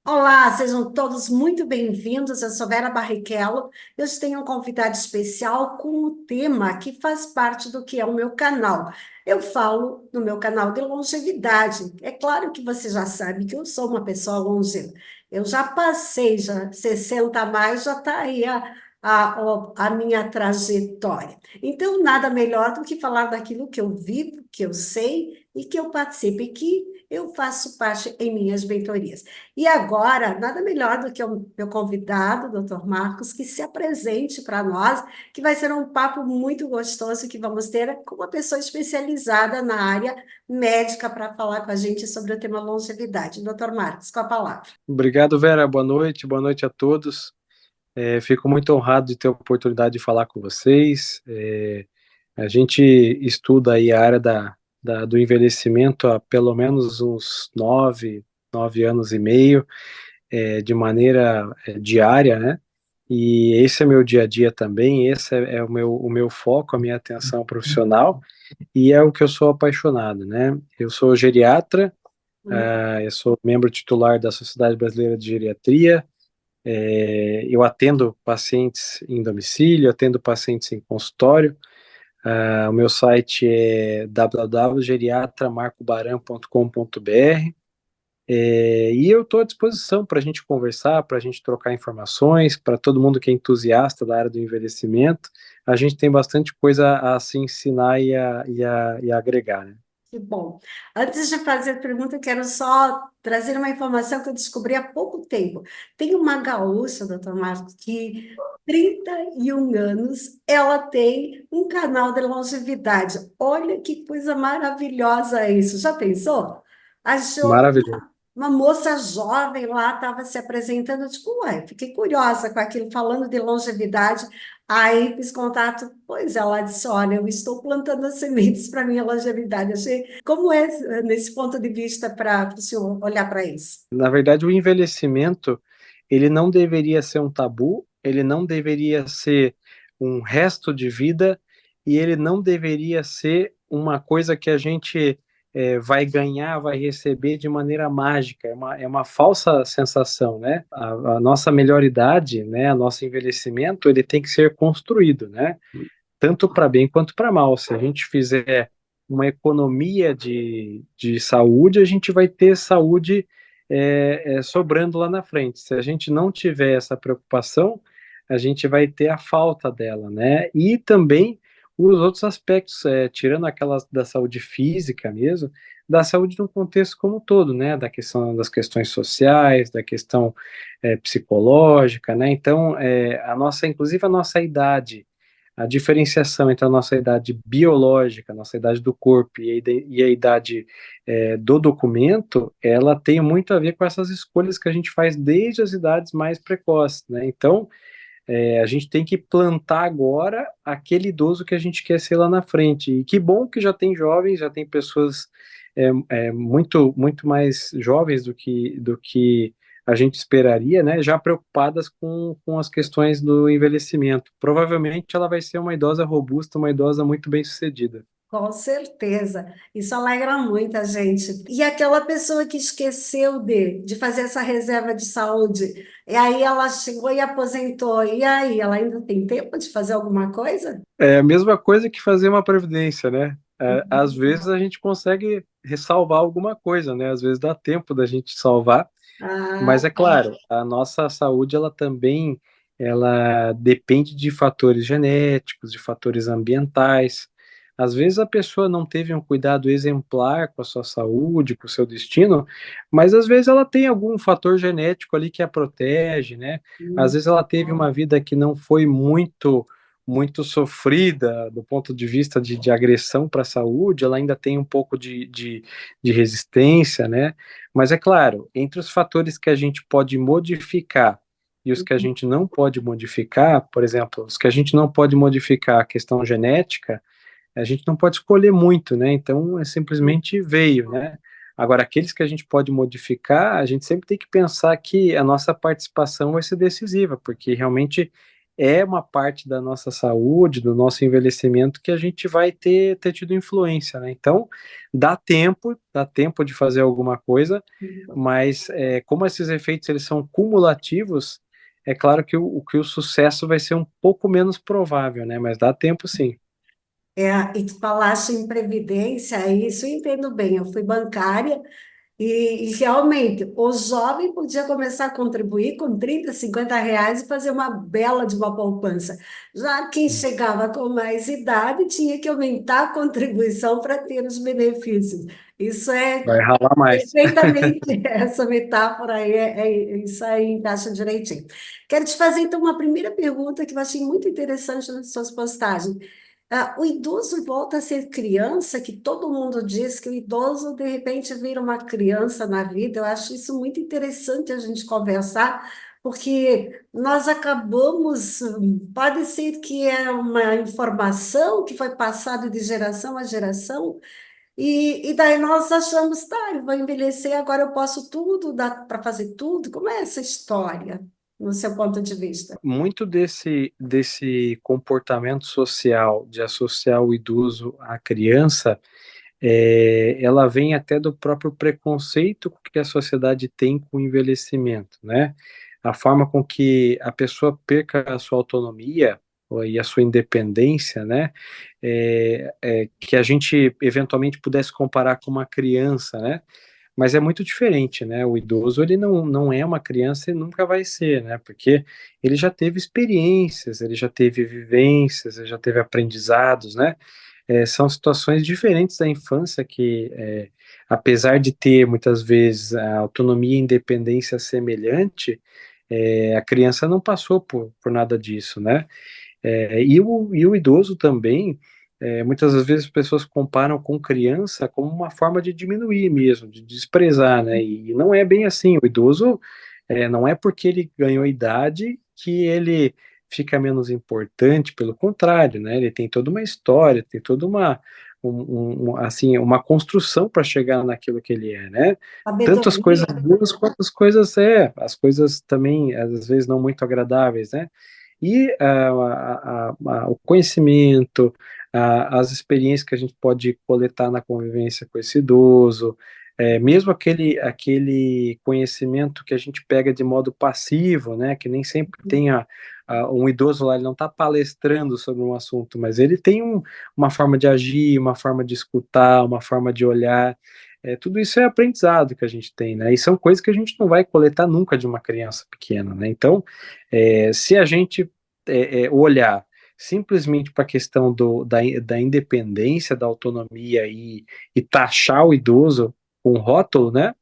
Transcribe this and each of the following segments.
Olá, sejam todos muito bem-vindos. Eu sou Vera Barrichello. Eu tenho um convidado especial com o tema que faz parte do que é o meu canal. Eu falo no meu canal de longevidade. É claro que você já sabe que eu sou uma pessoa longeva. Eu já passei, já 60 a mais, já está aí a minha trajetória. Então, nada melhor do que falar daquilo que eu vivo, que eu sei e que eu participo e que eu faço parte em minhas mentorias. E agora, nada melhor do que o meu convidado, o Dr. Marcos, que se apresente para nós, que vai ser um papo muito gostoso que vamos ter com uma pessoa especializada na área médica para falar com a gente sobre o tema longevidade. Dr. Marcos, com a palavra. Obrigado, Vera. Boa noite a todos. Fico muito honrado de ter a oportunidade de falar com vocês. A gente estuda aí a área do envelhecimento há pelo menos uns 9 anos e meio, de maneira diária, né? E esse é meu dia a dia também, esse é o meu foco, a minha atenção profissional, e é o que eu sou apaixonado, né? Eu sou geriatra, eu sou membro titular da Sociedade Brasileira de Geriatria. Eu atendo pacientes em domicílio, atendo pacientes em consultório. O meu site é www.geriatramarcobaran.com.br. E eu estou à disposição para a gente conversar, para a gente trocar informações, para todo mundo que é entusiasta da área do envelhecimento. A gente tem bastante coisa a se ensinar e a agregar, né? Que bom. Antes de fazer a pergunta, eu quero só trazer uma informação que eu descobri há pouco tempo. Tem uma gaúcha, doutor Marcos, que 31 anos, ela tem um canal de longevidade. Olha que coisa maravilhosa isso. Já pensou? Achou Maravilhoso. uma moça jovem lá, estava se apresentando. Eu digo, ué, fiquei curiosa com aquilo, falando de longevidade. Aí fiz contato, pois ela disse, olha, eu estou plantando as sementes para minha longevidade. Achei, como é nesse ponto de vista para o senhor olhar para isso? Na verdade, o envelhecimento, ele não deveria ser um tabu, ele não deveria ser um resto de vida e ele não deveria ser uma coisa que a gente vai ganhar, vai receber de maneira mágica. É uma falsa sensação, né? A nossa melhor idade, né? O nosso envelhecimento, ele tem que ser construído, né? Tanto para bem quanto para mal. Se a gente fizer uma economia de saúde, a gente vai ter saúde sobrando lá na frente. Se a gente não tiver essa preocupação, a gente vai ter a falta dela, né? E também os outros aspectos, tirando aquelas da saúde física mesmo, da saúde no contexto como um todo, né? Da questão das questões sociais, da questão psicológica, né? Então, inclusive a nossa idade, a diferenciação entre a nossa idade biológica, a nossa idade do corpo e a idade do documento, ela tem muito a ver com essas escolhas que a gente faz desde as idades mais precoces, né? Então, a gente tem que plantar agora aquele idoso que a gente quer ser lá na frente. E que bom que já tem jovens, já tem pessoas muito, muito mais jovens do que a gente esperaria, né? Já preocupadas com as questões do envelhecimento. Provavelmente ela vai ser uma idosa robusta, uma idosa muito bem-sucedida. Com certeza, isso alegra muita gente. E aquela pessoa que esqueceu de fazer essa reserva de saúde, e aí ela chegou e aposentou, e aí, ela ainda tem tempo de fazer alguma coisa? É a mesma coisa que fazer uma previdência, né? Às vezes a gente consegue ressalvar alguma coisa, né? Às vezes dá tempo da gente salvar. Mas Ah, é claro, a nossa saúde ela também ela depende de fatores genéticos, de fatores ambientais. Às vezes a pessoa não teve um cuidado exemplar com a sua saúde, com o seu destino, mas às vezes ela tem algum fator genético ali que a protege, né? Às hum, vezes ela teve uma vida que não foi muito sofrida do ponto de vista de agressão para a saúde, ela ainda tem um pouco de resistência, né? Mas é claro, entre os fatores que a gente pode modificar e os que a gente não pode modificar, por exemplo, os que a gente não pode modificar a questão genética, a gente não pode escolher muito, né? Então, simplesmente veio, né? Agora, aqueles que a gente pode modificar, a gente sempre tem que pensar que a nossa participação vai ser decisiva, porque realmente é uma parte da nossa saúde, do nosso envelhecimento que a gente vai ter tido influência, né? Então, dá tempo de fazer alguma coisa, mas como esses efeitos eles são cumulativos, é claro que que o sucesso vai ser um pouco menos provável, né? Mas dá tempo sim. E tu falaste em previdência, isso eu entendo bem. Eu fui bancária e realmente o jovem podia começar a contribuir com 30, R$ 50 e fazer uma bela de uma poupança. Já quem chegava com mais idade tinha que aumentar a contribuição para ter os benefícios. Isso é Vai ralar mais. perfeitamente, essa metáfora aí, isso aí encaixa direitinho. Quero te fazer então uma primeira pergunta que eu achei muito interessante nas suas postagens. O idoso volta a ser criança, que todo mundo diz que o idoso de repente vira uma criança na vida. Eu acho isso muito interessante a gente conversar, porque nós acabamos, pode ser que é uma informação que foi passada de geração a geração, e daí nós achamos, tá, eu vou envelhecer, agora eu posso tudo, dá para fazer tudo. Como é essa história, no seu ponto de vista? Muito desse comportamento social de associar o idoso à criança, ela vem até do próprio preconceito que a sociedade tem com o envelhecimento, né? A forma com que a pessoa perca a sua autonomia e a sua independência, né? Que a gente eventualmente pudesse comparar com uma criança, né? Mas é muito diferente, né? O idoso, ele não é uma criança e nunca vai ser, né? Porque ele já teve experiências, ele já teve vivências, ele já teve aprendizados, né? São situações diferentes da infância que, apesar de ter muitas vezes a autonomia e independência semelhante, a criança não passou por nada disso, né? E o idoso também, muitas das vezes as pessoas comparam com criança como uma forma de diminuir mesmo, de desprezar, né? E não é bem assim. O idoso, não é porque ele ganhou idade que ele fica menos importante, pelo contrário, né? Ele tem toda uma história, tem toda assim, uma construção para chegar naquilo que ele é, né? Tanto as coisas Sabedoria. boas quanto as coisas também, às vezes, não muito agradáveis, né? E o conhecimento, as experiências que a gente pode coletar na convivência com esse idoso, mesmo aquele conhecimento que a gente pega de modo passivo, né, que nem sempre tem um idoso lá, ele não está palestrando sobre um assunto, mas ele tem uma forma de agir, uma forma de escutar, uma forma de olhar. Tudo isso é aprendizado que a gente tem, né? E são coisas que a gente não vai coletar nunca de uma criança pequena, né? Então, se a gente olhar simplesmente para a questão da independência, da autonomia e taxar o idoso com rótulo, né?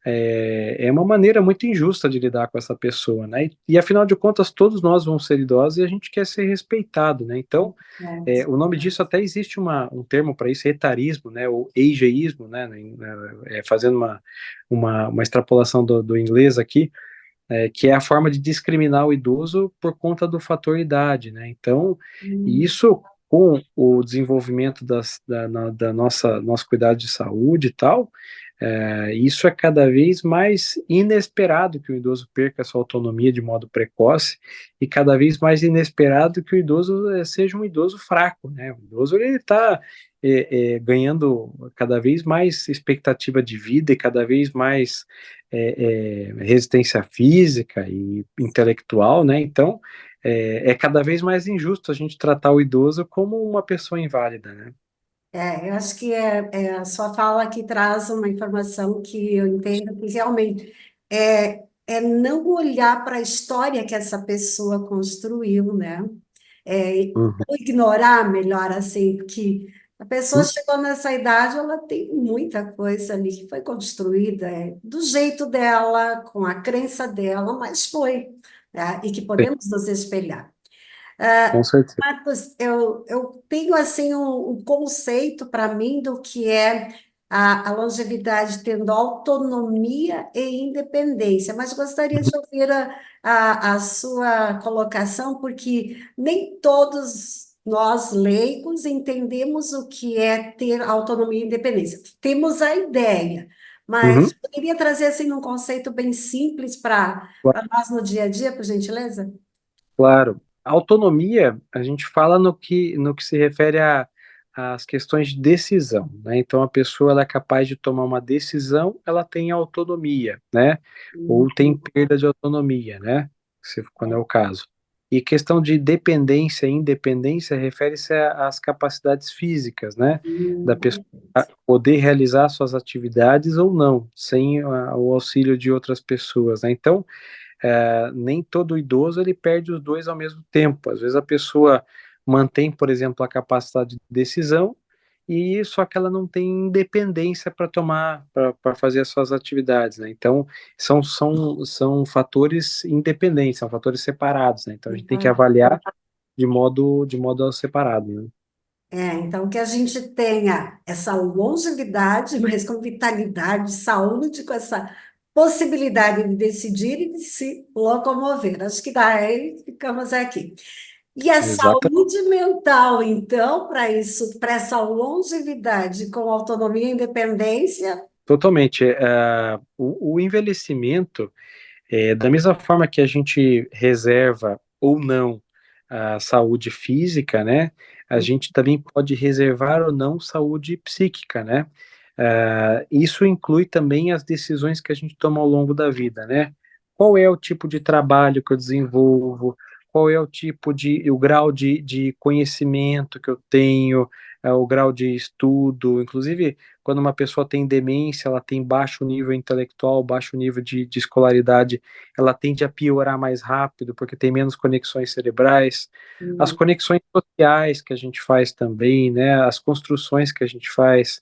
É uma maneira muito injusta de lidar com essa pessoa, né? Afinal de contas, todos nós vamos ser idosos e a gente quer ser respeitado, né? Então, o nome disso até existe um termo para isso, etarismo, né? O ageísmo, né? Fazendo uma extrapolação do inglês aqui, que é a forma de discriminar o idoso por conta do fator idade, né? Então, e Hum. isso com o desenvolvimento da nosso cuidado de saúde e tal, isso é cada vez mais inesperado que o idoso perca a sua autonomia de modo precoce e cada vez mais inesperado que o idoso seja um idoso fraco, né? O idoso ele está ganhando cada vez mais expectativa de vida e cada vez mais resistência física e intelectual, né? Então, é cada vez mais injusto a gente tratar o idoso como uma pessoa inválida, né? Eu acho que a sua fala aqui traz uma informação que eu entendo que realmente é não olhar para a história que essa pessoa construiu, né? Uhum. Ou ignorar, melhor assim, que a pessoa Uhum. chegou nessa idade, ela tem muita coisa ali que foi construída, do jeito dela, com a crença dela, mas foi, né? E que Sim, podemos nos espelhar. com certeza. Marcos, eu tenho assim um conceito para mim do que é a longevidade tendo autonomia e independência, mas gostaria de ouvir a sua colocação, porque nem todos nós leigos entendemos o que é ter autonomia e independência. Temos a ideia, Uhum. mas poderia trazer assim um conceito bem simples para nós no dia a dia, por gentileza? Claro. A autonomia, a gente fala no que se refere às questões de decisão, né? Então, a pessoa ela é capaz de tomar uma decisão, ela tem autonomia, né? Ou tem Uhum. perda de autonomia, né? Quando é o caso. E questão de dependência e independência refere-se às capacidades físicas, né? Da pessoa poder realizar suas atividades ou não, sem o auxílio de outras pessoas, né? Então, nem todo idoso ele perde os dois ao mesmo tempo. Às vezes a pessoa mantém, por exemplo, a capacidade de decisão e só que ela não tem independência para tomar, para fazer as suas atividades, né? Então são fatores independentes, são fatores separados, né? Então a gente tem que avaliar de modo separado, né? Então que a gente tenha essa longevidade, mas com vitalidade, saúde, com essa possibilidade de decidir e de se locomover. Acho que daí ficamos aqui. E a Exata, saúde mental, então, para isso, para essa longevidade com autonomia e independência. totalmente. O envelhecimento da mesma forma que a gente reserva ou não a saúde física, né, a gente também pode reservar ou não saúde psíquica, né? Isso inclui também as decisões que a gente toma ao longo da vida, né? Qual é o tipo de trabalho que eu desenvolvo? Qual é o grau de conhecimento que eu tenho? O grau de estudo? Inclusive, quando uma pessoa tem demência, ela tem baixo nível intelectual, baixo nível de escolaridade, ela tende a piorar mais rápido, porque tem menos conexões cerebrais. As conexões sociais que a gente faz também, né? As construções que a gente faz,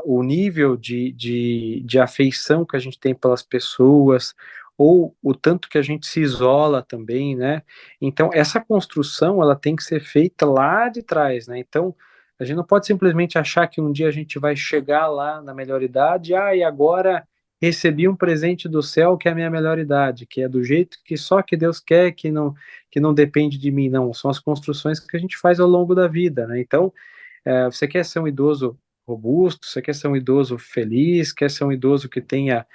o nível de afeição que a gente tem pelas pessoas, ou o tanto que a gente se isola também, né? Então, essa construção, ela tem que ser feita lá de trás, né? Então, a gente não pode simplesmente achar que um dia a gente vai chegar lá na melhor idade, e agora recebi um presente do céu que é a minha melhor idade, que é do jeito que só que Deus quer, que não depende de mim, não. São as construções que a gente faz ao longo da vida, né? Então, você quer ser um idoso robusto, você quer ser um idoso feliz, quer ser um idoso que tenha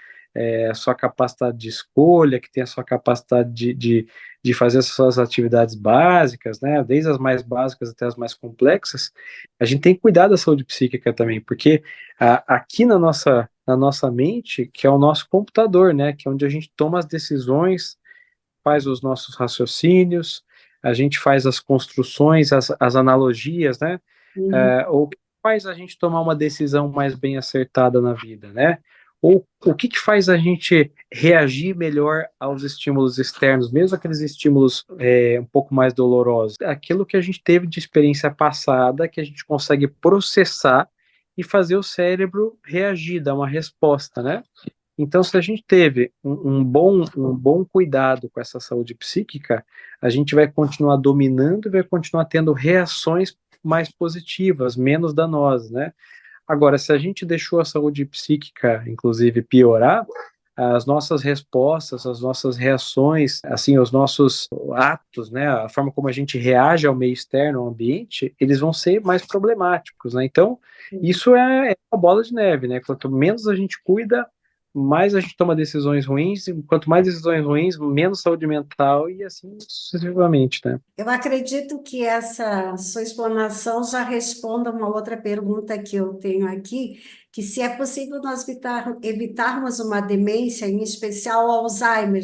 a sua capacidade de escolha, que tenha a sua capacidade de fazer as suas atividades básicas, né, desde as mais básicas até as mais complexas, a gente tem que cuidar da saúde psíquica também, porque aqui na nossa mente, que é o nosso computador, né, que é onde a gente toma as decisões, faz os nossos raciocínios, a gente faz as construções, as analogias, né? Ou o que faz a gente tomar uma decisão mais bem acertada na vida, né? Ou o que faz a gente reagir melhor aos estímulos externos, mesmo aqueles estímulos um pouco mais dolorosos? Aquilo que a gente teve de experiência passada, que a gente consegue processar e fazer o cérebro reagir, dar uma resposta, né? Então, se a gente teve um bom cuidado com essa saúde psíquica, a gente vai continuar dominando e vai continuar tendo reações mais positivas, menos danosas, né? Agora, se a gente deixou a saúde psíquica, inclusive, piorar, as nossas respostas, as nossas reações, assim, os nossos atos, né, a forma como a gente reage ao meio externo, ao ambiente, eles vão ser mais problemáticos, né? Então, isso é uma bola de neve, né? Quanto menos a gente cuida, mais a gente toma decisões ruins, e quanto mais decisões ruins, menos saúde mental e assim sucessivamente, né? Eu acredito que essa sua explanação já responda uma outra pergunta que eu tenho aqui, que se é possível nós evitarmos uma demência, em especial o Alzheimer.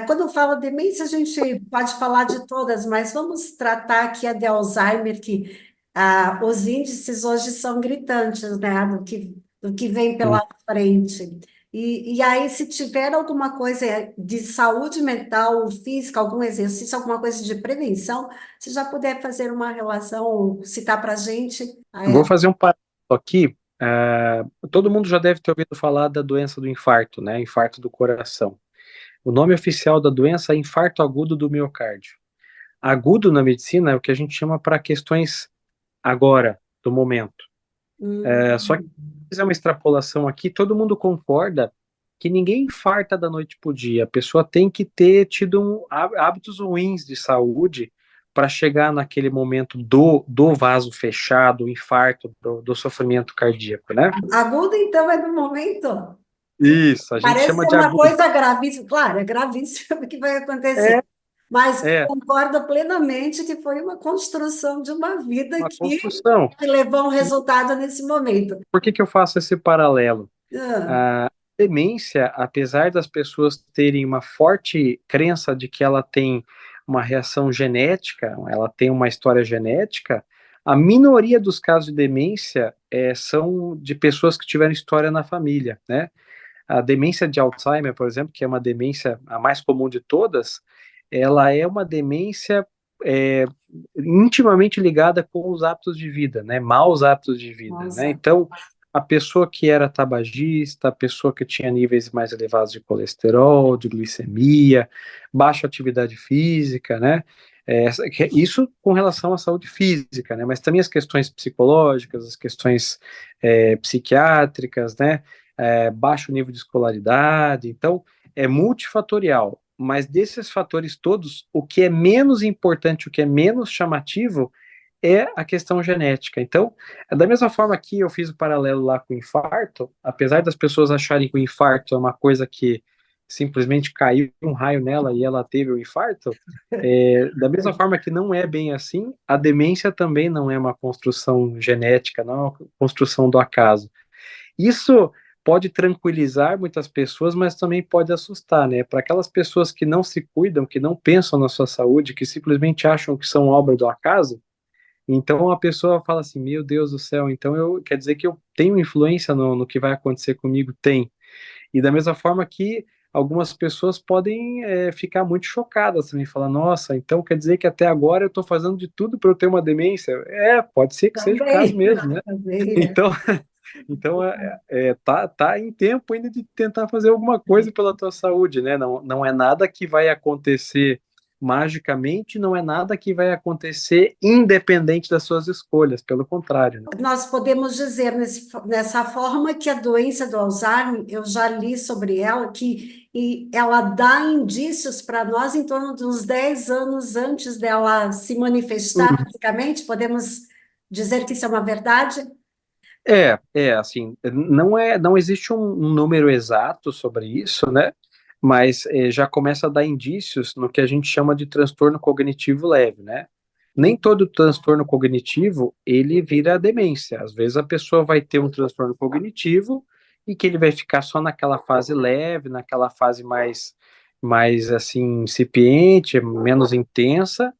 Quando eu falo demência, a gente pode falar de todas, mas vamos tratar aqui a de Alzheimer, que os índices hoje são gritantes, né, do que vem Hum. pela frente. E aí, se tiver alguma coisa de saúde mental, física, algum exercício, alguma coisa de prevenção, se já puder fazer uma relação, citar para a gente. Vou fazer um paralelo aqui. Todo mundo já deve ter ouvido falar da doença do infarto, né? Infarto do coração. O nome oficial da doença é infarto agudo do miocárdio. Agudo na medicina é o que a gente chama para questões agora, do momento. Só que, se fizer uma extrapolação aqui, todo mundo concorda que ninguém infarta da noite para o dia. A pessoa tem que ter tido hábitos ruins de saúde para chegar naquele momento do vaso fechado, o infarto, do sofrimento cardíaco, né? Agudo, então, é do momento. Isso, a gente Parece chama ser de uma agudo. coisa gravíssima. Claro, é gravíssimo o que vai acontecer. Mas É concordo plenamente que foi uma construção de uma vida uma que construção. levou a um resultado nesse momento. Por que que eu faço esse paralelo? Ah, A demência, apesar das pessoas terem uma forte crença de que ela tem uma reação genética, ela tem uma história genética, a minoria dos casos de demência são de pessoas que tiveram história na família, né? A demência de Alzheimer, por exemplo, que é uma demência a mais comum de todas, ela é uma demência é, intimamente ligada com os hábitos de vida, né? Maus hábitos de vida, né? nossa. Então, a pessoa que era tabagista, a pessoa que tinha níveis mais elevados de colesterol, de glicemia, baixa atividade física, né? Isso com relação à saúde física, né? Mas também as questões psicológicas, as questões psiquiátricas, né? Baixo nível de escolaridade, então é multifatorial. Mas desses fatores todos, o que é menos importante, o que é menos chamativo, é a questão genética. Então, da mesma forma que eu fiz o paralelo lá com o infarto, apesar das pessoas acharem que o infarto é uma coisa que simplesmente caiu um raio nela e ela teve o infarto, da mesma forma que não é bem assim, a demência também não é uma construção genética, não é uma construção do acaso. Isso pode tranquilizar muitas pessoas, mas também pode assustar, né? Para aquelas pessoas que não se cuidam, que não pensam na sua saúde, que simplesmente acham que são obra do acaso, então a pessoa fala assim: Meu Deus do céu, então quer dizer que eu tenho influência no que vai acontecer comigo? Tem. E da mesma forma que algumas pessoas podem ficar muito chocadas também, falar: Nossa, então quer dizer que até agora eu estou fazendo de tudo para eu ter uma demência? Pode ser que seja o caso Também, mesmo, né? também. Então, então tá em tempo ainda de tentar fazer alguma coisa pela tua saúde, né? Não é nada que vai acontecer magicamente, não é nada que vai acontecer independente das suas escolhas, pelo contrário, né? Nós podemos dizer nessa forma que a doença do Alzheimer, eu já li sobre ela, que ela dá indícios para nós em torno de uns 10 anos antes dela se manifestar fisicamente. Podemos dizer que isso é uma verdade? Assim, não existe um número exato sobre isso, né? Mas já começa a dar indícios no que a gente chama de transtorno cognitivo leve, né? Nem todo transtorno cognitivo ele vira demência. Às vezes a pessoa vai ter um transtorno cognitivo e que ele vai ficar só naquela fase leve, naquela fase mais assim incipiente, menos intensa,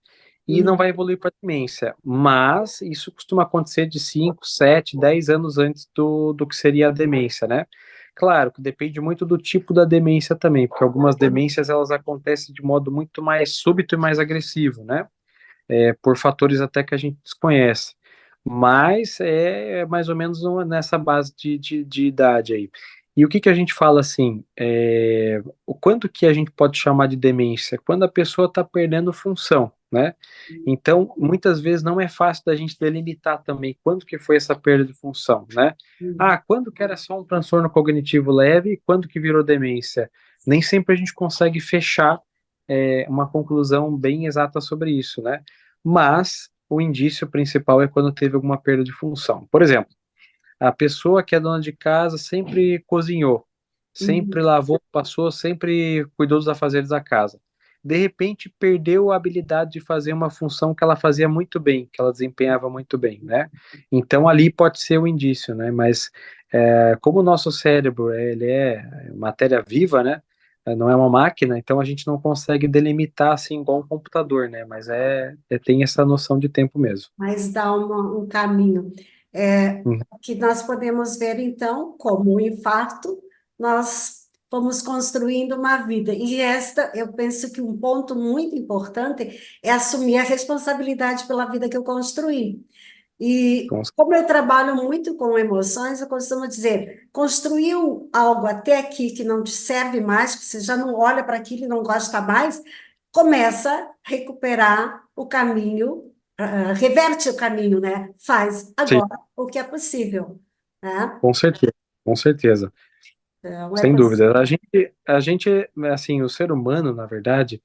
e não Hum. vai evoluir para demência. Mas isso costuma acontecer de 5, 7, 10 anos antes do que seria a demência, né? Claro que depende muito do tipo da demência também, porque algumas demências elas acontecem de modo muito mais súbito e mais agressivo, né? Por fatores até que a gente desconhece. Mas é mais ou menos nessa base de idade aí. E o que a gente fala assim? O quanto que a gente pode chamar de demência? Quando a pessoa está perdendo função, né? Então, muitas vezes não é fácil da gente delimitar também quando que foi essa perda de função, né? Hum. Ah, quando que era só um transtorno cognitivo leve e quando que virou demência? Nem sempre a gente consegue fechar uma conclusão bem exata sobre isso, né? Mas o indício principal é quando teve alguma perda de função. Por exemplo, a pessoa que é dona de casa sempre cozinhou, sempre Hum. lavou, passou, sempre cuidou dos afazeres da casa. De repente, perdeu a habilidade de fazer uma função que ela fazia muito bem, que ela desempenhava muito bem, né? Então, ali pode ser o indício, né? Mas, como o nosso cérebro, ele é matéria viva, né? Não é uma máquina, então a gente não consegue delimitar assim igual um computador, né? Mas tem essa noção de tempo mesmo. Mas dá um caminho. Uhum. Que nós podemos ver, então, como o infarto, nós fomos construindo uma vida. E esta, eu penso que um ponto muito importante é assumir a responsabilidade pela vida que eu construí. E Com como eu trabalho muito com emoções, eu costumo dizer, construiu algo até aqui que não te serve mais, que você já não olha para aquilo e não gosta mais, começa a recuperar o caminho, reverte o caminho, né? Faz sim, agora o que é possível, né? com certeza, com certeza. Então, é Sem possível. dúvida. A gente, assim, o ser humano, na verdade,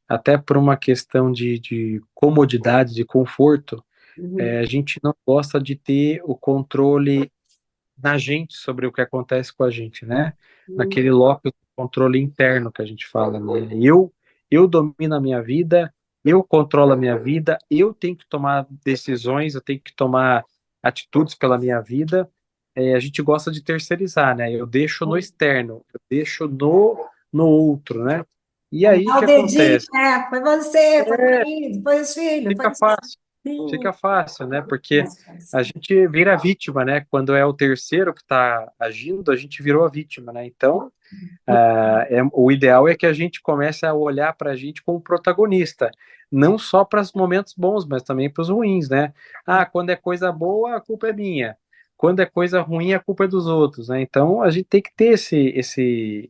até por uma questão de comodidade, de conforto, Uhum. a gente não gosta de ter o controle na gente sobre o que acontece com a gente, né? Naquele Uhum. locus de controle interno que a gente fala, né? eu domino a minha vida, eu controlo a minha vida, eu tenho que tomar decisões, eu tenho que tomar atitudes pela minha vida. A gente gosta de terceirizar, né? Eu deixo no externo, eu deixo no outro, né? E aí o Dá que o dedinho, acontece? né? Foi você, foi o marido, foi os filhos, foi Fica os... fácil, Hum, fica fácil, né? Porque mais fácil. a gente vira vítima, né? Quando é o terceiro que está agindo, a gente virou a vítima, né? Então, o ideal é que a gente comece a olhar para a gente como protagonista, não só para os momentos bons, mas também para os ruins, né? Ah, quando é coisa boa, a culpa é minha. Quando é coisa ruim, a culpa é dos outros, né? Então, a gente tem que ter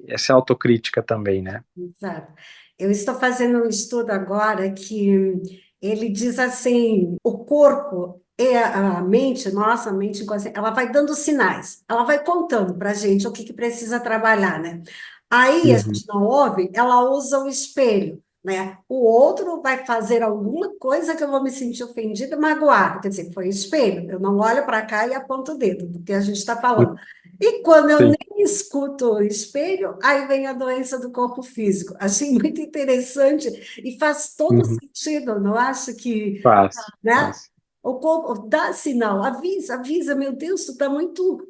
essa autocrítica também, né? Exato. Eu estou fazendo um estudo agora que ele diz assim, o corpo e a mente, nossa mente inconsciente, ela vai dando sinais, ela vai contando para a gente o que que precisa trabalhar, né? Aí a Uhum, gente não ouve, ela usa o espelho, né? O outro vai fazer alguma coisa que eu vou me sentir ofendida, magoada, quer dizer, foi o espelho, eu não olho para cá e aponto o dedo do que a gente está falando. E quando eu sim. nem escuto o espelho, aí vem a doença do corpo físico. Achei muito interessante e faz todo Uhum. sentido, não acho que, Faz, né? faz. O corpo dá sinal, avisa, avisa, meu Deus, tu tá muito,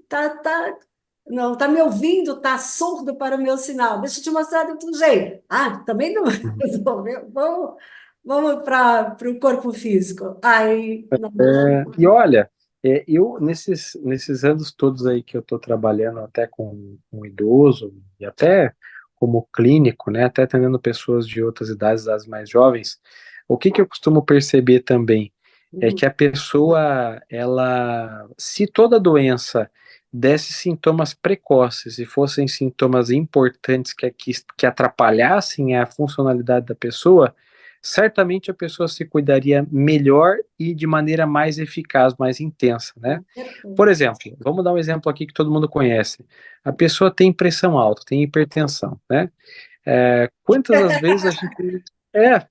não, tá me ouvindo, tá surdo para o meu sinal. Deixa eu te mostrar de outro jeito. Ah, também não. Uhum. Vamos, vamos para o corpo físico. Aí, não. E olha, eu nesses anos todos aí que eu estou trabalhando até com idoso e até como clínico, né, até atendendo pessoas de outras idades, das mais jovens, o que que eu costumo perceber também é Uhum. que a pessoa, ela, se toda doença desse sintomas precoces e fossem sintomas importantes que atrapalhassem a funcionalidade da pessoa, certamente a pessoa se cuidaria melhor e de maneira mais eficaz, mais intensa, né? Por exemplo, vamos dar um exemplo aqui que todo mundo conhece. A pessoa tem pressão alta, tem hipertensão, né? Quantas das vezes a gente...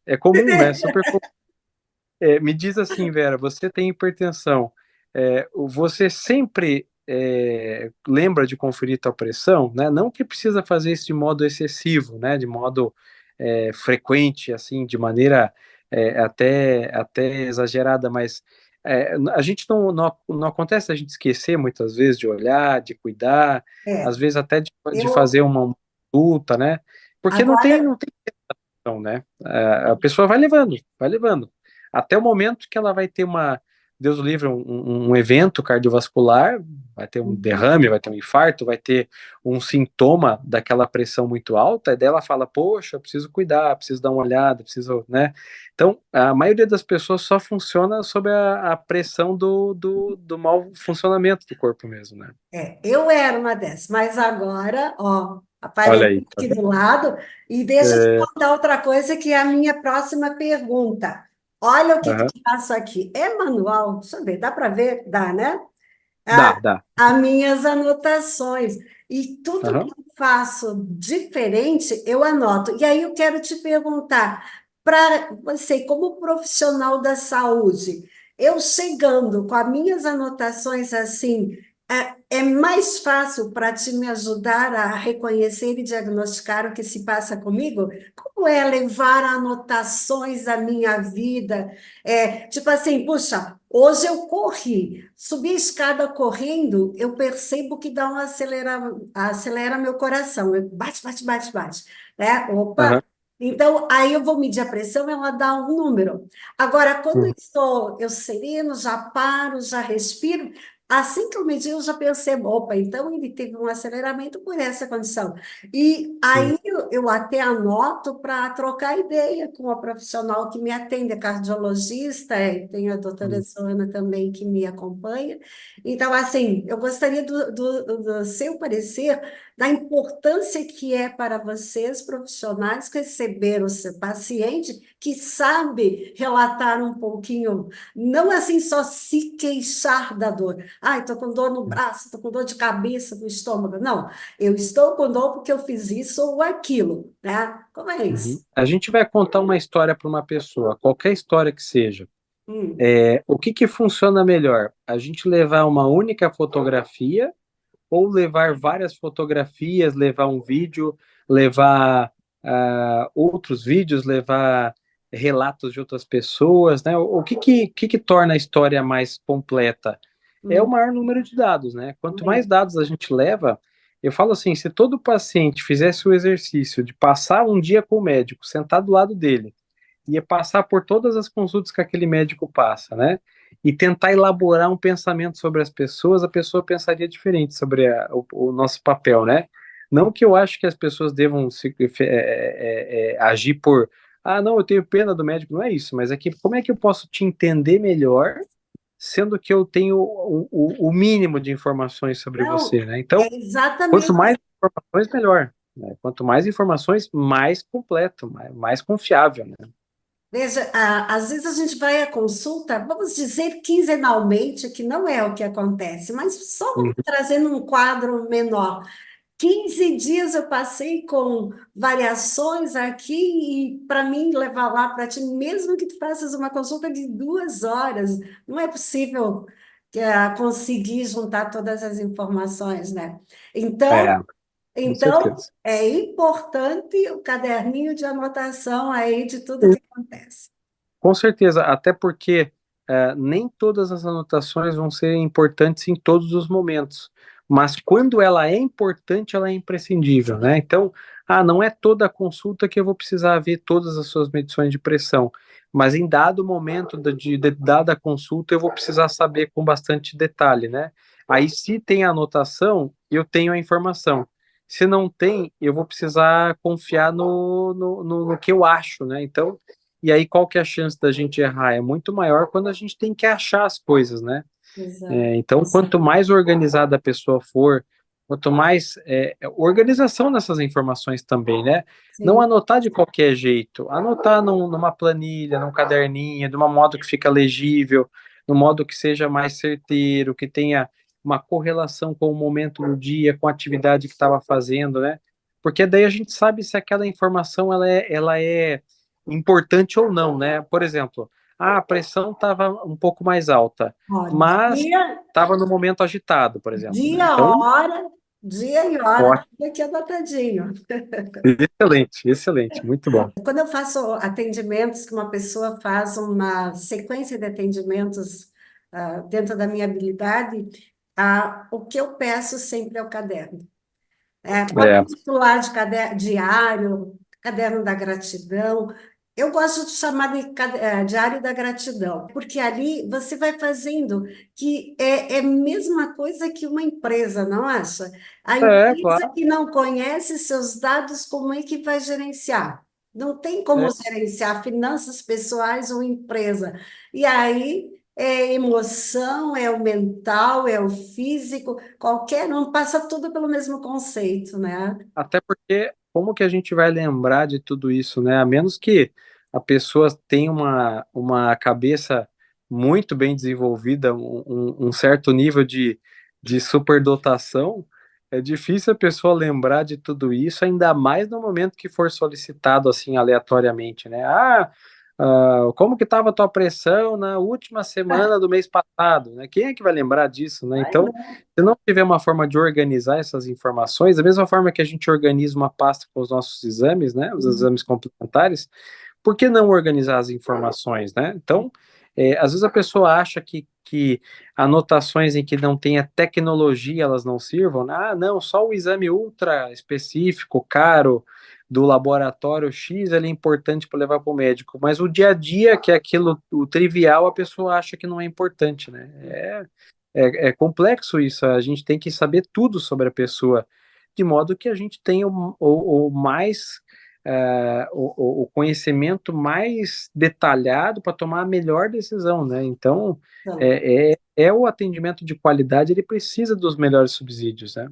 É comum, né? Super comum. Me diz assim, Vera, você tem hipertensão, você sempre lembra de conferir tua pressão, né? Não que precisa fazer isso de modo excessivo, né? De modo frequente, assim, de maneira até exagerada, mas a gente não acontece a gente esquecer muitas vezes de olhar, de cuidar, É, às vezes até de eu fazer uma consulta, né? Porque não tem, agora não tem então, né? A pessoa vai levando, vai levando. Até o momento que ela vai ter Deus o livre, um evento cardiovascular, vai ter um derrame, vai ter um infarto, vai ter um sintoma daquela pressão muito alta, e daí ela fala, poxa, preciso cuidar, preciso dar uma olhada, preciso, né? Então, a maioria das pessoas só funciona sob a pressão do mau funcionamento do corpo mesmo, né? eu era uma dessas, mas agora, ó, Olha aparelho aí. Tá aqui vendo? do lado, e deixa eu te É, contar outra coisa que é a minha próxima pergunta. Olha o que que aham. eu faço aqui. É manual? Deixa eu ver, dá para ver? Dá, né? A, Dá. as minhas anotações. E tudo que Aham. eu faço diferente, eu anoto. E aí eu quero te perguntar, para você, como profissional da saúde, eu chegando com as minhas anotações assim, é mais fácil para te me ajudar a reconhecer e diagnosticar o que se passa comigo? Como é levar anotações da minha vida? Tipo assim, puxa, hoje eu corri, subi a escada correndo, eu percebo que dá um acelera meu coração, bate, bate, bate, bate, né? Opa! Aham. Então, aí eu vou medir a pressão, ela dá um número. Agora, quando Uhum. eu sereno, já paro, já respiro, assim que eu medir, eu já percebo, opa, então ele teve um aceleramento por essa condição. E Sim. aí eu até anoto para trocar ideia com a profissional que me atende, a cardiologista, e tem a doutora Uhum. Joana também que me acompanha. Então, assim, eu gostaria do seu parecer da importância que é para vocês, profissionais, receber o seu paciente que sabe relatar um pouquinho, não assim só se queixar da dor. Ai, estou com dor no braço, estou com dor de cabeça, no estômago. Não, eu estou com dor porque eu fiz isso ou aquilo, né? Como é Uhum. isso? A gente vai contar uma história para uma pessoa, qualquer história que seja. Hum, O que que funciona melhor? A gente levar uma única fotografia ou levar várias fotografias, levar um vídeo, levar outros vídeos, levar relatos de outras pessoas, né? O que torna a história mais completa? É o Hum, maior número de dados, né? Quanto mais bem, dados a gente leva, eu falo assim, se todo paciente fizesse o exercício de passar um dia com o médico, sentar do lado dele, ia passar por todas as consultas que aquele médico passa, né? E tentar elaborar um pensamento sobre as pessoas, a pessoa pensaria diferente sobre o nosso papel, né? Não que eu acho que as pessoas devam agir por, não, eu tenho pena do médico, não é isso, mas é que como é que eu posso te entender melhor, sendo que eu tenho o mínimo de informações sobre não, você, né? Então, é quanto exatamente. mais informações, melhor. Né? Quanto mais informações, mais completo, mais confiável, né? Veja, às vezes a gente vai à consulta, vamos dizer quinzenalmente, que não é o que acontece, mas só Uhum. trazendo um quadro menor. 15 dias eu passei com variações aqui e para mim levar lá para ti, mesmo que tu faças uma consulta de 2 horas, não é possível conseguir juntar todas as informações, né? Então, É, com então certeza. é importante o caderninho de anotação aí de tudo que acontece. Com certeza, até porque nem todas as anotações vão ser importantes em todos os momentos, mas quando ela é importante, ela é imprescindível, né? Então, não é toda a consulta que eu vou precisar ver todas as suas medições de pressão, mas em dado momento de dada consulta, eu vou precisar saber com bastante detalhe, né? Aí, se tem a anotação, eu tenho a informação. Se não tem, eu vou precisar confiar no que eu acho, né? Então, e aí, qual que é a chance da gente errar? É muito maior quando a gente tem que achar as coisas, né? Exato. Então, quanto mais organizada a pessoa for, quanto mais organização nessas informações também, né? Não Sim. anotar de qualquer jeito, anotar numa planilha, num caderninho, de uma modo que fica legível, no modo que seja mais certeiro, que tenha uma correlação com o momento do dia, com a atividade que estava fazendo, né? Porque daí a gente sabe se aquela informação ela é importante ou não, né? Por exemplo, a pressão estava um pouco mais alta, Ó, mas estava no momento agitado, por exemplo, né? Então, dia e hora, ótimo, tudo aqui anotadinho. excelente, excelente, muito bom. Quando eu faço atendimentos, que uma pessoa faz uma sequência de atendimentos dentro da minha habilidade, o que eu peço sempre é o caderno. Pode É, titular de caderno diário, caderno da gratidão. Eu gosto de chamar de diário da gratidão, porque ali você vai fazendo que é a mesma coisa que uma empresa, não acha? A empresa claro, que não conhece seus dados, como é que vai gerenciar? Não tem como é, gerenciar finanças pessoais ou empresa. E aí é emoção, é o mental, é o físico. Qualquer um passa tudo pelo mesmo conceito, né? até porque como que a gente vai lembrar de tudo isso, né? A menos que a pessoa tenha uma cabeça muito bem desenvolvida, um certo nível de superdotação, é difícil a pessoa lembrar de tudo isso, ainda mais no momento que for solicitado assim aleatoriamente, né? Como que estava a tua pressão na última semana do mês passado, né? Quem é que vai lembrar disso, né? Ai, Então, não. se não tiver uma forma de organizar essas informações, da mesma forma que a gente organiza uma pasta com os nossos exames, né? Os exames complementares, por que não organizar as informações, né? Então, às vezes a pessoa acha que anotações em que não tenha tecnologia elas não sirvam, né? Não, só o exame ultra específico, caro, do laboratório X, ele é importante para levar para o médico, mas o dia a dia, que é aquilo, o trivial, a pessoa acha que não é importante, né? É complexo isso, a gente tem que saber tudo sobre a pessoa, de modo que a gente tenha o mais o conhecimento mais detalhado para tomar a melhor decisão, né? Então, Não. o atendimento de qualidade, ele precisa dos melhores subsídios, né?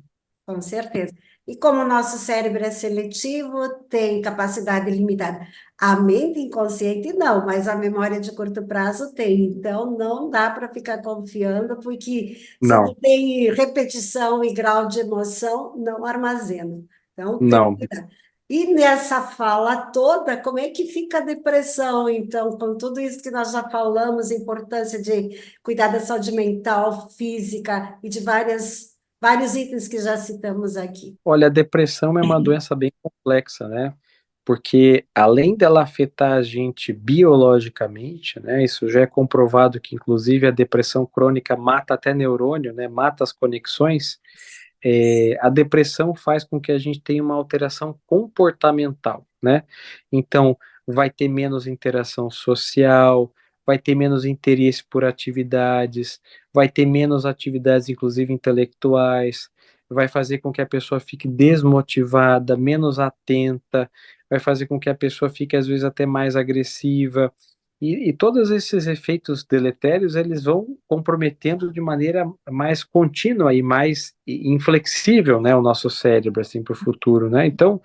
Com certeza. E como o nosso cérebro é seletivo, tem capacidade limitada. A mente inconsciente não, mas a memória de curto prazo tem. Então, não dá para ficar confiando, porque se não Não, tem repetição e grau de emoção, não armazena. Então, tem que não. cuidar. E nessa fala toda, como é que fica a depressão, então, com tudo isso que nós já falamos, a importância de cuidar da saúde mental, física e de vários itens que já citamos aqui. Olha, a depressão é uma doença bem complexa, né? porque além dela afetar a gente biologicamente, né, isso já é comprovado que inclusive a depressão crônica mata até neurônio, né, mata as conexões, a depressão faz com que a gente tenha uma alteração comportamental, né? Então, vai ter menos interação social, vai ter menos interesse por atividades, vai ter menos atividades, inclusive intelectuais, vai fazer com que a pessoa fique desmotivada, menos atenta, vai fazer com que a pessoa fique, às vezes, até mais agressiva, e todos esses efeitos deletérios, eles vão comprometendo de maneira mais contínua e mais inflexível, né, o nosso cérebro, assim, para o futuro, né? Então,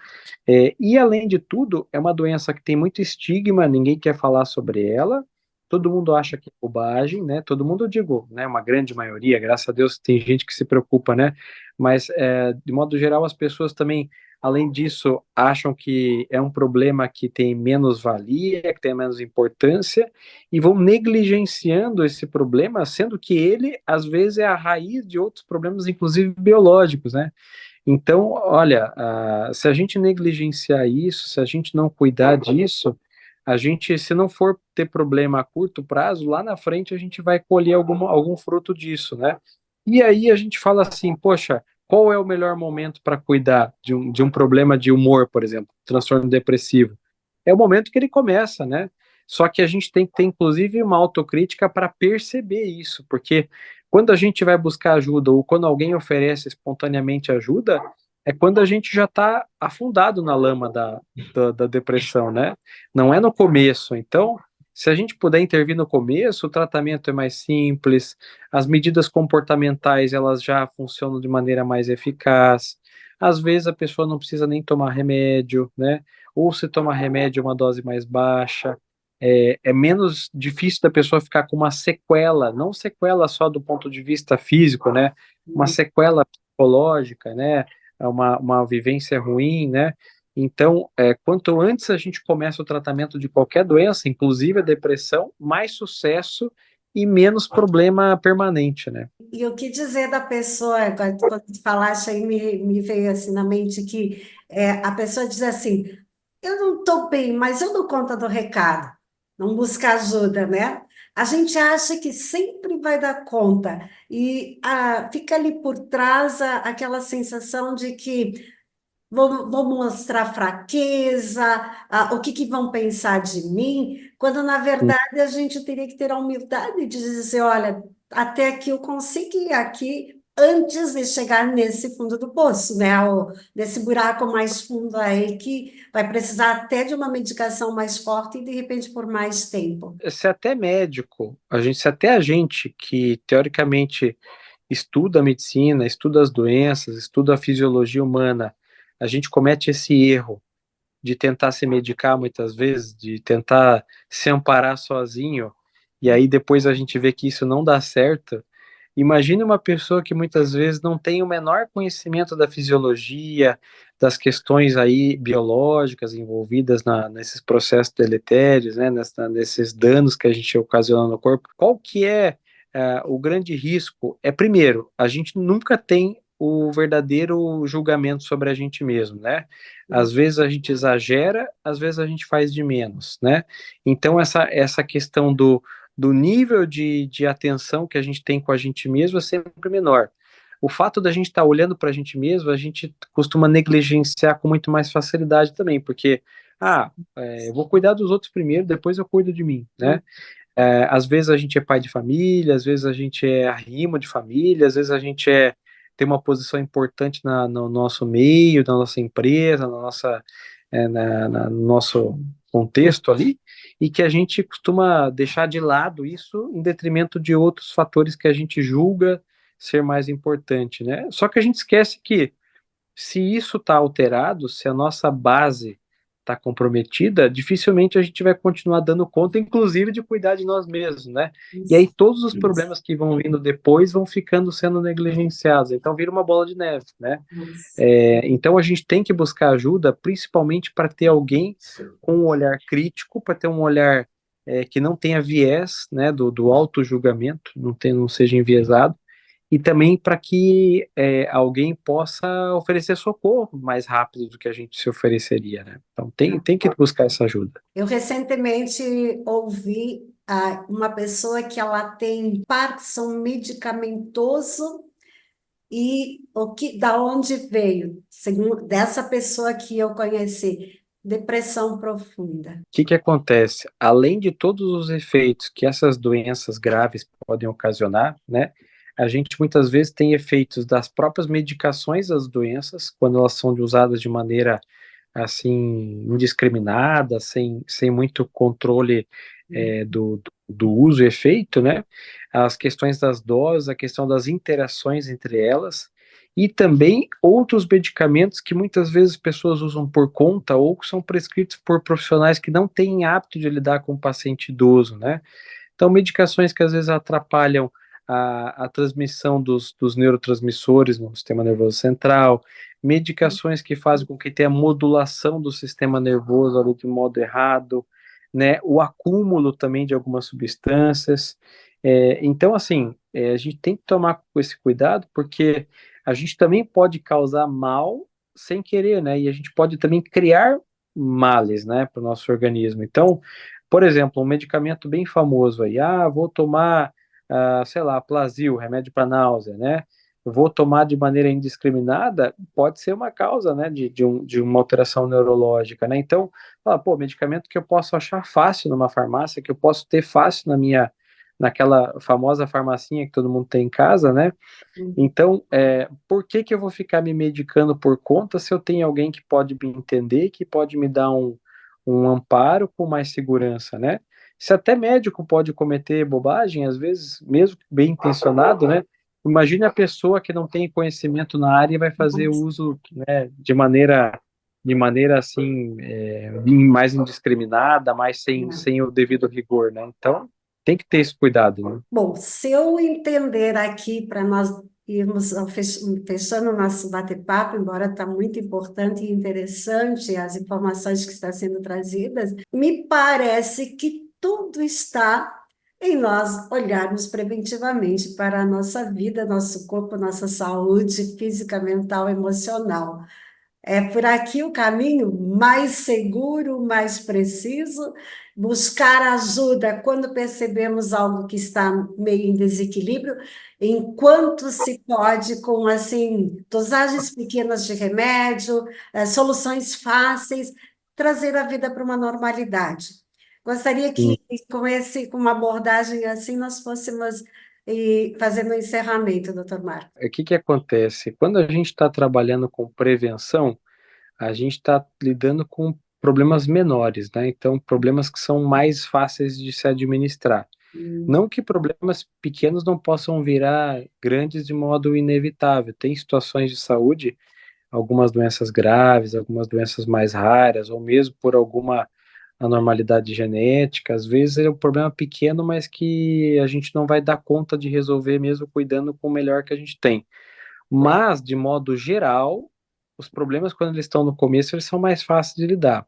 e além de tudo, é uma doença que tem muito estigma, ninguém quer falar sobre ela, todo mundo acha que é bobagem, né? Todo mundo, eu digo, né, uma grande maioria, graças a Deus tem gente que se preocupa, né? Mas, de modo geral, as pessoas também, além disso, acham que é um problema que tem menos valia, que tem menos importância, e vão negligenciando esse problema, sendo que ele, às vezes, é a raiz de outros problemas, inclusive biológicos, né? Então, olha, se a gente negligenciar isso, se a gente não cuidar disso, a gente, se não for ter problema a curto prazo, lá na frente a gente vai colher algum fruto disso, né? E aí a gente fala assim, poxa, qual é o melhor momento para cuidar de um problema de humor, por exemplo, transtorno depressivo? É o momento que ele começa, né? Só que a gente tem que ter, inclusive, uma autocrítica para perceber isso, porque quando a gente vai buscar ajuda ou quando alguém oferece espontaneamente ajuda, é quando a gente já está afundado na lama da depressão, né? Não é no começo. Então, se a gente puder intervir no começo, o tratamento é mais simples, as medidas comportamentais elas já funcionam de maneira mais eficaz. Às vezes a pessoa não precisa nem tomar remédio, né? Ou se toma remédio uma dose mais baixa. É menos difícil da pessoa ficar com uma sequela, não sequela só do ponto de vista físico, né? Uma sequela psicológica, né? Uma vivência ruim, né? Então, quanto antes a gente começa o tratamento de qualquer doença, inclusive a depressão, mais sucesso e menos problema permanente, né? E o que dizer da pessoa, quando tu falaste aí, me veio assim na mente que a pessoa diz assim, eu não estou bem, mas eu dou conta do recado, não busca ajuda, né? A gente acha que sempre vai dar conta e fica ali por trás aquela sensação de que vou mostrar fraqueza, o que vão pensar de mim, quando na verdade a gente teria que ter a humildade de dizer, olha, até aqui eu consegui, aqui antes de chegar nesse fundo do poço, né? Ou nesse buraco mais fundo aí que vai precisar até de uma medicação mais forte e de repente por mais tempo. Se até médico, se até a gente que teoricamente estuda a medicina, estuda as doenças, estuda a fisiologia humana, a gente comete esse erro de tentar se medicar muitas vezes, de tentar se amparar sozinho, e aí depois a gente vê que isso não dá certo. Imagine uma pessoa que muitas vezes não tem o menor conhecimento da fisiologia, das questões aí biológicas envolvidas nesses processos deletérios, né, nesses danos que a gente ocasiona no corpo. Qual que é o grande risco? Primeiro, a gente nunca tem o verdadeiro julgamento sobre a gente mesmo, né? Às vezes a gente exagera, às vezes a gente faz de menos, né? Então essa questão do nível de atenção que a gente tem com a gente mesmo é sempre menor. O fato da gente estar olhando para a gente mesmo, a gente costuma negligenciar com muito mais facilidade também, porque, eu vou cuidar dos outros primeiro, depois eu cuido de mim, né? Às vezes a gente é pai de família, às vezes a gente é arrimo de família, às vezes a gente tem uma posição importante no nosso meio, na nossa empresa, no nosso contexto ali, e que a gente costuma deixar de lado isso em detrimento de outros fatores que a gente julga ser mais importante, né? Só que a gente esquece que se isso está alterado, se a nossa base está comprometida, dificilmente a gente vai continuar dando conta, inclusive, de cuidar de nós mesmos, né? E aí Isso. todos os problemas que vão vindo depois vão ficando sendo negligenciados. Então vira uma bola de neve, né? Então a gente tem que buscar ajuda, principalmente para ter alguém com um olhar crítico, para ter um olhar que não tenha viés, né, do auto-julgamento, não seja enviesado, e também para que alguém possa oferecer socorro mais rápido do que a gente se ofereceria, né? Então tem que buscar essa ajuda. Eu recentemente ouvi uma pessoa que ela tem Parkinson medicamentoso e da onde veio, segundo dessa pessoa que eu conheci, depressão profunda. O que que acontece? Além de todos os efeitos que essas doenças graves podem ocasionar, né? A gente muitas vezes tem efeitos das próprias medicações das doenças, quando elas são usadas de maneira assim indiscriminada, sem muito controle do uso e efeito, né? As questões das doses, a questão das interações entre elas, e também outros medicamentos que muitas vezes pessoas usam por conta ou que são prescritos por profissionais que não têm hábito de lidar com o paciente idoso, né? Então, medicações que às vezes atrapalham a transmissão dos neurotransmissores no sistema nervoso central, medicações que fazem com que tenha modulação do sistema nervoso ali de modo errado, né? O acúmulo também de algumas substâncias. Então, assim, a gente tem que tomar esse cuidado, porque a gente também pode causar mal sem querer, né? E a gente pode também criar males, né, para o nosso organismo. Então, por exemplo, um medicamento bem famoso aí, vou tomar, sei lá, Plasil, remédio para náusea, né? Eu vou tomar de maneira indiscriminada, pode ser uma causa, né, de uma alteração neurológica, né? Então, pô, medicamento que eu posso achar fácil numa farmácia, que eu posso ter fácil naquela famosa farmacinha que todo mundo tem em casa, né? Então, por que que eu vou ficar me medicando por conta se eu tenho alguém que pode me entender, que pode me dar um amparo com mais segurança, né? Se até médico pode cometer bobagem, às vezes, mesmo bem intencionado, né? Imagine a pessoa que não tem conhecimento na área e vai fazer uso, né, de maneira assim, mais indiscriminada, mais sem o devido rigor, né? Então, tem que ter esse cuidado, né? Bom, se eu entender aqui, para nós irmos fechando o nosso bate-papo, embora está muito importante e interessante as informações que estão sendo trazidas, me parece que tudo está em nós olharmos preventivamente para a nossa vida, nosso corpo, nossa saúde física, mental, emocional. É por aqui o caminho mais seguro, mais preciso, buscar ajuda quando percebemos algo que está meio em desequilíbrio, enquanto se pode, com assim, dosagens pequenas de remédio, soluções fáceis, trazer a vida para uma normalidade. Gostaria que com uma abordagem assim nós fôssemos fazendo o encerramento, doutor Marco. O que que acontece? Quando a gente está trabalhando com prevenção, a gente está lidando com problemas menores, né? Então, problemas que são mais fáceis de se administrar. Não que problemas pequenos não possam virar grandes de modo inevitável. Tem situações de saúde, algumas doenças graves, algumas doenças mais raras, ou mesmo por alguma anormalidade genética. Às vezes é um problema pequeno, mas que a gente não vai dar conta de resolver mesmo cuidando com o melhor que a gente tem. Mas, de modo geral, os problemas, quando eles estão no começo, eles são mais fáceis de lidar.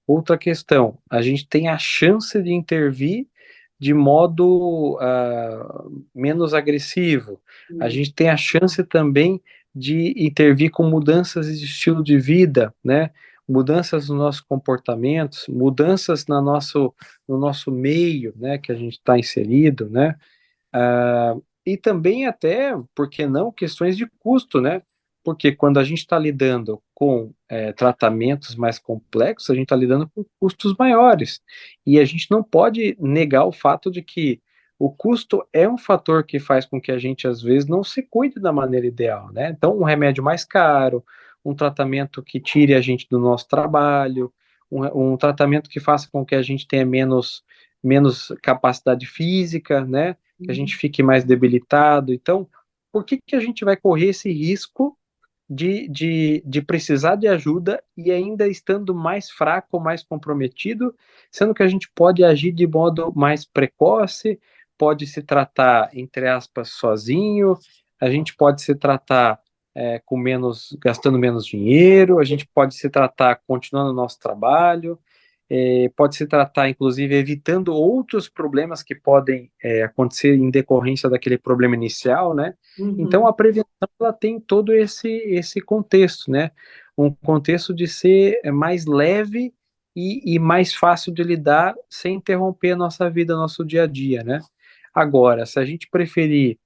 Outra questão, a gente tem a chance de intervir de modo menos agressivo. A gente tem a chance também de intervir com mudanças de estilo de vida, né? Mudanças nos nossos comportamentos, mudanças no nosso meio, né, que a gente está inserido, né? E também até, por que não, questões de custo, né? Porque quando a gente está lidando com tratamentos mais complexos, a gente está lidando com custos maiores. E a gente não pode negar o fato de que o custo é um fator que faz com que a gente, às vezes, não se cuide da maneira ideal, né? Então, um remédio mais caro, um tratamento que tire a gente do nosso trabalho, um tratamento que faça com que a gente tenha menos capacidade física, né? Que a gente fique mais debilitado. Então, por que que a gente vai correr esse risco de precisar de ajuda e ainda estando mais fraco, mais comprometido, sendo que a gente pode agir de modo mais precoce, pode se tratar, entre aspas, sozinho, a gente pode se tratar gastando menos dinheiro, a gente pode se tratar continuando o nosso trabalho, pode se tratar, inclusive, evitando outros problemas que podem acontecer em decorrência daquele problema inicial, né? Então, a Uhum. prevenção, ela tem todo esse contexto, né? Um contexto de ser mais leve e mais fácil de lidar sem interromper a nossa vida, nosso dia a dia, né? Agora, se a gente preferir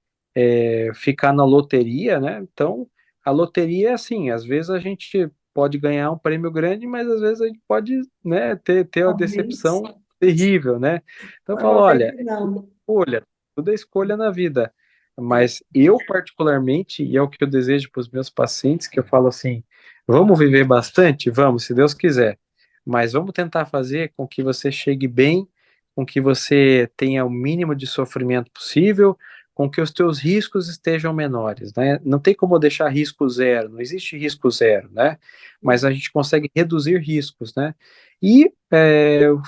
ficar na loteria, né? Então, a loteria é assim, às vezes a gente pode ganhar um prêmio grande, mas às vezes a gente pode, né, ter uma Realmente, decepção terrível, né? Então eu falo, olha, provavelmente não. escolha, tudo é escolha na vida. Mas eu, particularmente, e é o que eu desejo para os meus pacientes, que eu falo assim, vamos viver bastante? Vamos, se Deus quiser. Mas vamos tentar fazer com que você chegue bem, com que você tenha o mínimo de sofrimento possível, com que os teus riscos estejam menores, né? Não tem como deixar risco zero, não existe risco zero, né? Mas a gente consegue reduzir riscos, né? E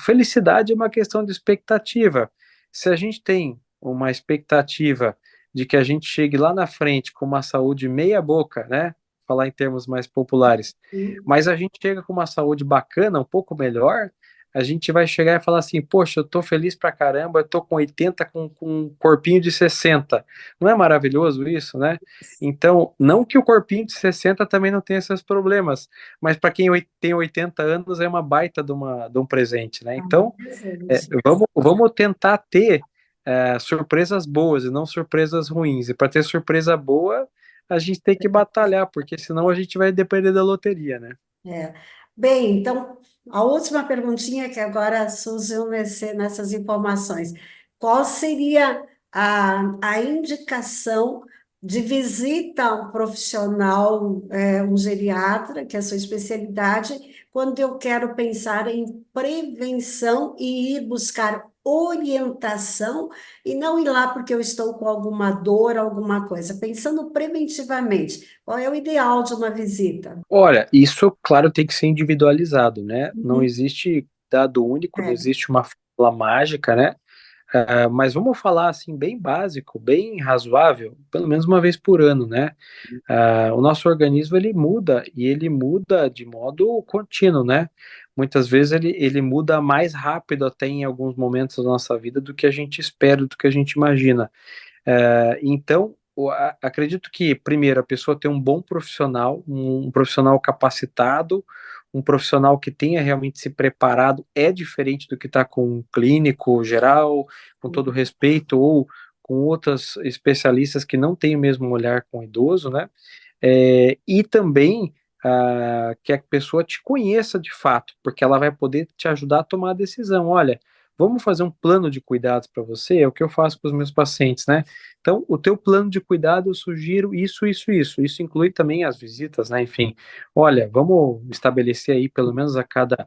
felicidade é uma questão de expectativa. Se a gente tem uma expectativa de que a gente chegue lá na frente com uma saúde meia boca, né? Falar em termos mais populares, Uhum. mas a gente chega com uma saúde bacana, um pouco melhor, a gente vai chegar e falar assim, poxa, eu tô feliz pra caramba, eu tô com 80 com um corpinho de 60. Não é maravilhoso isso, né? Então, não que o corpinho de 60 também não tenha seus problemas, mas para quem tem 80 anos é uma baita de um presente, né? Ah, Então, presente. vamos tentar ter surpresas boas e não surpresas ruins. E para ter surpresa boa, a gente tem que batalhar, porque senão a gente vai depender da loteria, né? É. Bem, então, a última perguntinha que agora surgiu nessas informações. Qual seria a indicação de visita a um profissional, um geriatra, que é a sua especialidade, quando eu quero pensar em prevenção e ir buscar orientação e não ir lá porque eu estou com alguma dor, alguma coisa, pensando preventivamente, qual é o ideal de uma visita? Olha, isso, claro, tem que ser individualizado, né? Não Uhum. existe dado único, não É. existe uma fórmula mágica, né? Mas vamos falar assim, bem básico, bem razoável, pelo menos uma vez por ano, né? O nosso organismo ele muda e ele muda de modo contínuo, né? Muitas vezes ele muda mais rápido até em alguns momentos da nossa vida do que a gente espera, do que a gente imagina. Então, acredito que, primeiro, a pessoa ter um bom profissional, um profissional capacitado, um profissional que tenha realmente se preparado, é diferente do que está com um clínico geral, com todo respeito, ou com outras especialistas que não têm o mesmo olhar com o idoso, né? E também que a pessoa te conheça de fato, porque ela vai poder te ajudar a tomar a decisão. Olha, vamos fazer um plano de cuidados para você, é o que eu faço com os meus pacientes, né? Então, o teu plano de cuidado, eu sugiro isso, isso, isso. Isso inclui também as visitas, né? Enfim, olha, vamos estabelecer aí pelo menos a cada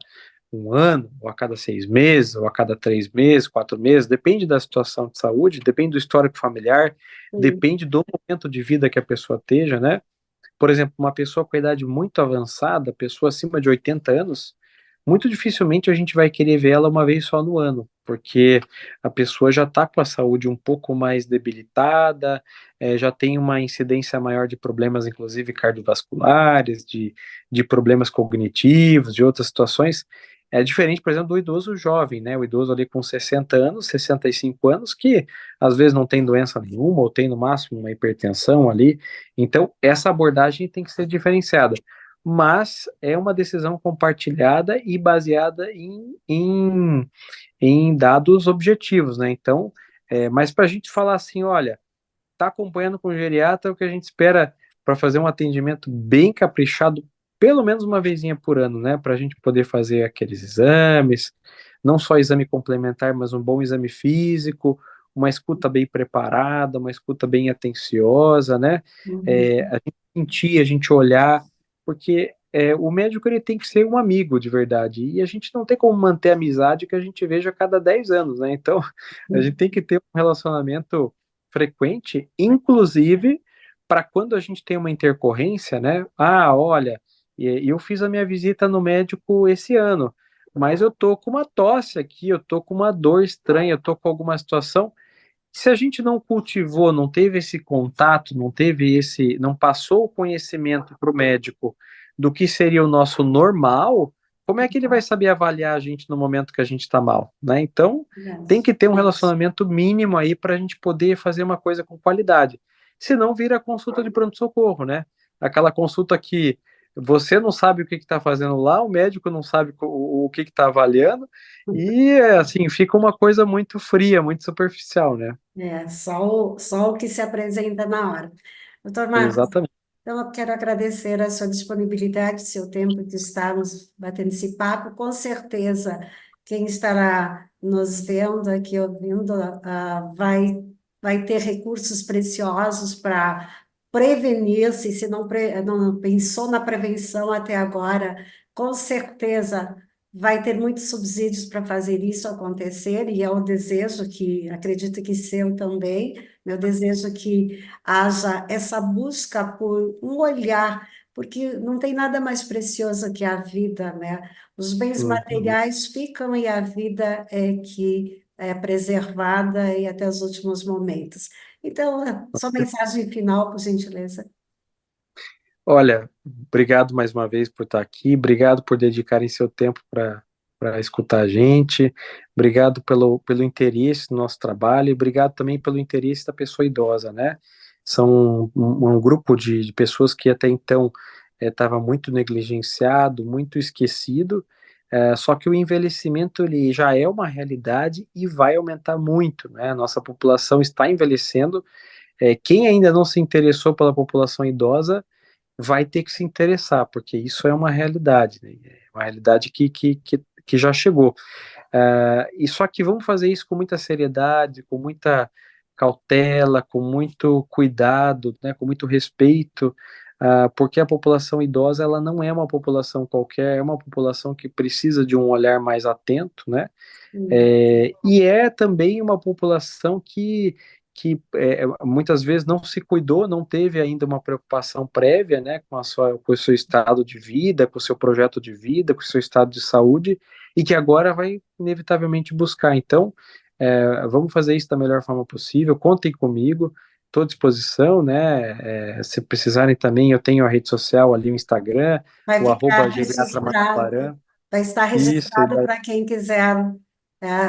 um ano, ou a cada 6 meses, ou a cada 3 meses, 4 meses, depende da situação de saúde, depende do histórico familiar, Sim. depende do momento de vida que a pessoa esteja, né? Por exemplo, uma pessoa com idade muito avançada, pessoa acima de 80 anos, muito dificilmente a gente vai querer ver ela uma vez só no ano, porque a pessoa já está com a saúde um pouco mais debilitada, já tem uma incidência maior de problemas, inclusive cardiovasculares, de problemas cognitivos, de outras situações. É diferente, por exemplo, do idoso jovem, né? O idoso ali com 60 anos, 65 anos, que às vezes não tem doença nenhuma, ou tem no máximo uma hipertensão ali. Então, essa abordagem tem que ser diferenciada, mas é uma decisão compartilhada e baseada em dados objetivos, né? Então, mas para a gente falar assim, olha, tá acompanhando com o geriatra, o que a gente espera para fazer um atendimento bem caprichado, pelo menos uma vezinha por ano, né? Para a gente poder fazer aqueles exames, não só exame complementar, mas um bom exame físico, uma escuta bem preparada, uma escuta bem atenciosa, né? Uhum. A gente sentir, a gente olhar, porque o médico ele tem que ser um amigo de verdade, e a gente não tem como manter a amizade que a gente veja a cada 10 anos, né? Então, a gente tem que ter um relacionamento frequente, inclusive para quando a gente tem uma intercorrência, né? Ah, olha, eu fiz a minha visita no médico esse ano, mas eu tô com uma tosse aqui, eu tô com uma dor estranha, eu tô com alguma situação. Se a gente não cultivou, não teve esse contato, não passou o conhecimento para o médico do que seria o nosso normal, como é que ele vai saber avaliar a gente no momento que a gente está mal, né? Então, tem Yes. que ter um relacionamento mínimo aí para a gente poder fazer uma coisa com qualidade. Senão vira consulta de pronto-socorro, né? Aquela consulta que você não sabe o que está fazendo lá, o médico não sabe o que está avaliando, e assim, fica uma coisa muito fria, muito superficial, né? É, só o que se apresenta na hora. Doutor Marcos, Exatamente. então eu quero agradecer a sua disponibilidade, seu tempo de estarmos batendo esse papo. Com certeza, quem estará nos vendo aqui, ouvindo, vai ter recursos preciosos para prevenir-se. Se não pensou na prevenção até agora, com certeza vai ter muitos subsídios para fazer isso acontecer, e é o desejo que acredito que seu também, meu desejo que haja essa busca por um olhar, porque não tem nada mais precioso que a vida, né? Os bens Uhum. materiais ficam e a vida é que é preservada e até os últimos momentos. Então, sua mensagem final, por gentileza. Olha, obrigado mais uma vez por estar aqui, obrigado por dedicarem seu tempo para escutar a gente, obrigado pelo interesse no nosso trabalho e obrigado também pelo interesse da pessoa idosa, né? São um grupo de pessoas que até então estava muito negligenciado, muito esquecido, só que o envelhecimento ele já é uma realidade e vai aumentar muito, né? A nossa população está envelhecendo, quem ainda não se interessou pela população idosa vai ter que se interessar, porque isso é uma realidade, né? É uma realidade que já chegou. E só que vamos fazer isso com muita seriedade, com muita cautela, com muito cuidado, né, com muito respeito, porque a população idosa ela não é uma população qualquer, é uma população que precisa de um olhar mais atento, né? Hum. E é também uma população que muitas vezes não se cuidou, não teve ainda uma preocupação prévia, né, com o seu estado de vida, com o seu projeto de vida, com o seu estado de saúde, e que agora vai inevitavelmente buscar. Então, vamos fazer isso da melhor forma possível, contem comigo, estou à disposição, né, se precisarem também, eu tenho a rede social ali, o Instagram, Vai o ficar arroba geriatra registrado, Marclaran. vai estar Isso, registrado para quem quiser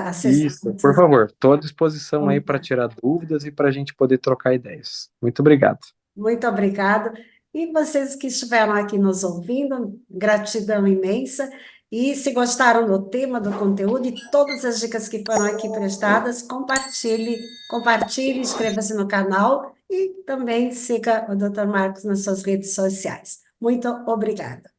acessar. isso, por favor, estou à disposição aí para tirar dúvidas e para a gente poder trocar ideias. Muito obrigado. Muito obrigada. E vocês que estiveram aqui nos ouvindo, gratidão imensa. E se gostaram do tema, do conteúdo e todas as dicas que foram aqui prestadas, compartilhe, inscreva-se no canal e também siga o Dr. Marcos nas suas redes sociais. Muito obrigada.